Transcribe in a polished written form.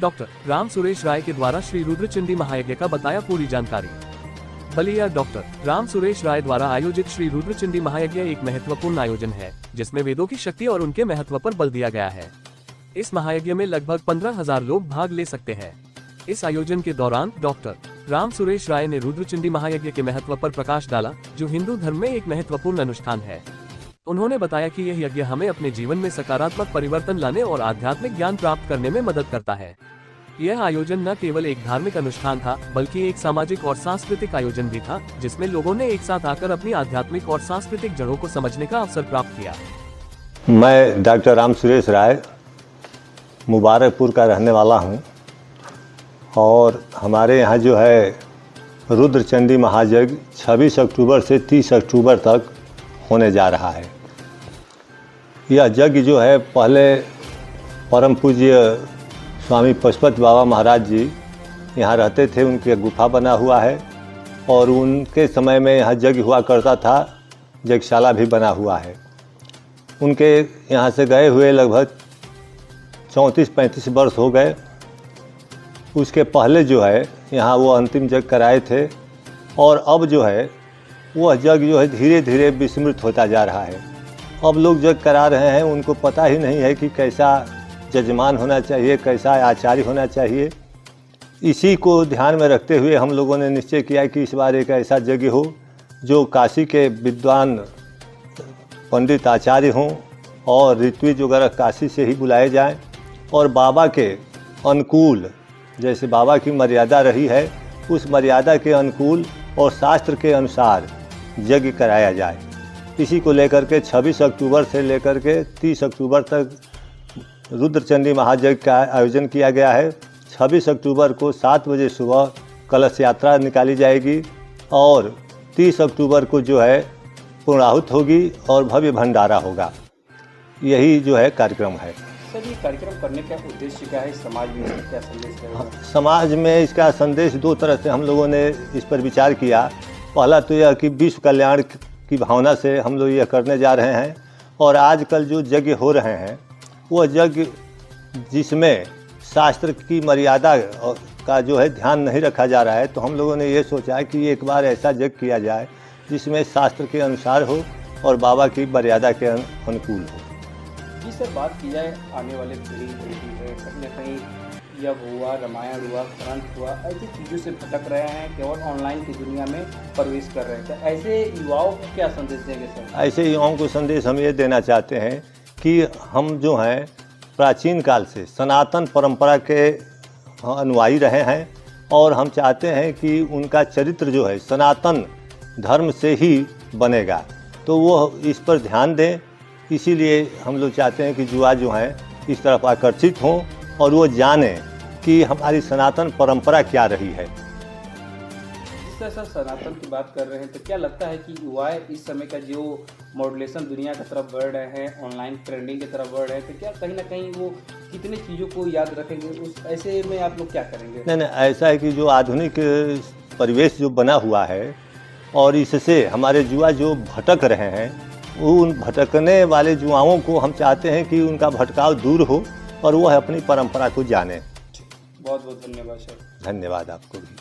Doctor Ram Suresh Rai के द्वारा श्री रुद्रचंडी महायज्ञ का बताया पूरी जानकारी। बलिया डॉक्टर राम सुरेश राय द्वारा आयोजित श्री रुद्रचंडी महायज्ञ एक महत्वपूर्ण आयोजन है, जिसमें वेदों की शक्ति और उनके महत्व पर बल दिया गया है। इस महायज्ञ में लगभग 15,000 लोग भाग ले सकते हैं। इस आयोजन के दौरान डॉक्टर राम सुरेश राय ने रुद्रचंडी महायज्ञ के महत्व पर प्रकाश डाला, जो हिंदू धर्म में एक महत्वपूर्ण अनुष्ठान है। उन्होंने बताया कि यह यज्ञ हमें अपने जीवन में सकारात्मक परिवर्तन लाने और आध्यात्मिक ज्ञान प्राप्त करने में मदद करता है। यह आयोजन न केवल एक धार्मिक अनुष्ठान था, बल्कि एक सामाजिक और सांस्कृतिक आयोजन भी था, जिसमें लोगों ने एक साथ आकर अपनी आध्यात्मिक और सांस्कृतिक जड़ों को समझने का अवसर प्राप्त किया। मैं डॉक्टर राम सुरेश राय मुबारकपुर का रहने वाला हूं और हमारे यहाँ जो है रुद्रचंडी महायज्ञ 26 अक्टूबर से 30 अक्टूबर तक होने जा रहा है। यह यज्ञ जो है पहले परम पूज्य स्वामी पशुपति बाबा महाराज जी यहाँ रहते थे, उनके गुफा बना हुआ है और उनके समय में यहाँ यज्ञ हुआ करता था, यज्ञशाला भी बना हुआ है। उनके यहाँ से गए हुए लगभग 34-35 वर्ष हो गए। उसके पहले जो है यहाँ वो अंतिम यज्ञ कराए थे और अब जो है वो यज्ञ जो है धीरे धीरे विस्मृत होता जा रहा है। अब लोग यज्ञ करा रहे हैं, उनको पता ही नहीं है कि कैसा जजमान होना चाहिए, कैसा आचार्य होना चाहिए। इसी को ध्यान में रखते हुए हम लोगों ने निश्चय किया कि इस बार एक ऐसा यज्ञ हो जो काशी के विद्वान पंडित आचार्य हों और ऋत्विज वगैरह काशी से ही बुलाए जाएं और बाबा के अनुकूल, जैसे बाबा की मर्यादा रही है उस मर्यादा के अनुकूल और शास्त्र के अनुसार यज्ञ कराया जाए। इसी को लेकर के 26 अक्टूबर से लेकर के 30 अक्टूबर तक रुद्रचंडी महायज्ञ का आयोजन किया गया है। 26 अक्टूबर को 7 बजे सुबह कलश यात्रा निकाली जाएगी और 30 अक्टूबर को जो है पूर्णाहुति होगी और भव्य भंडारा होगा। यही जो है कार्यक्रम है। सर, ये कार्यक्रम करने का उद्देश्य क्या है? समाज में इसका क्या संदेश है? समाज में इसका संदेश दो तरह से हम लोगों ने इस पर विचार किया। पहला तो यह कि विश्व कल्याण की भावना से हम लोग यह करने जा रहे हैं और आजकल जो यज्ञ हो रहे हैं वो यज्ञ जिसमें शास्त्र की मर्यादा का जो है ध्यान नहीं रखा जा रहा है, तो हम लोगों ने ये सोचा है कि एक बार ऐसा यज्ञ किया जाए जिसमें शास्त्र के अनुसार हो और बाबा की मर्यादा के अनुकूल हो। जी सर, बात की जाए आने वाले पीढ़ी है, कहीं ना कहीं यज्ञ हुआ, रामायण हुआ, ग्रंथ हुआ, ऐसी चीज़ों से भटक रहे हैं, केवल ऑनलाइन की दुनिया में प्रवेश कर रहे हैं। तो ऐसे युवाओं को क्या संदेश देंगे सर? ऐसे युवाओं को संदेश हम ये देना चाहते हैं कि हम जो हैं प्राचीन काल से सनातन परंपरा के अनुयायी रहे हैं और हम चाहते हैं कि उनका चरित्र जो है सनातन धर्म से ही बनेगा, तो वो इस पर ध्यान दें। इसीलिए हम लोग चाहते हैं कि युवा जो हैं इस तरफ आकर्षित हों और वो जानें कि हमारी सनातन परंपरा क्या रही है। जिस तरह सनातन की बात कर रहे हैं, तो क्या लगता है कि युवा इस समय का जो मॉड्यूलेशन दुनिया की तरफ बढ़ रहे हैं, ऑनलाइन ट्रेंडिंग की तरफ बढ़ रहे हैं, तो क्या कहीं ना कहीं वो कितनी चीज़ों को याद रखेंगे? उस ऐसे में आप लोग क्या करेंगे? नहीं, ऐसा है कि जो आधुनिक परिवेश जो बना हुआ है और इससे हमारे युवा जो भटक रहे हैं, उन भटकने वाले युवाओं को हम चाहते हैं कि उनका भटकाव दूर हो और वो अपनी परंपरा को जाने। बहुत बहुत धन्यवाद सर। धन्यवाद आपको भी।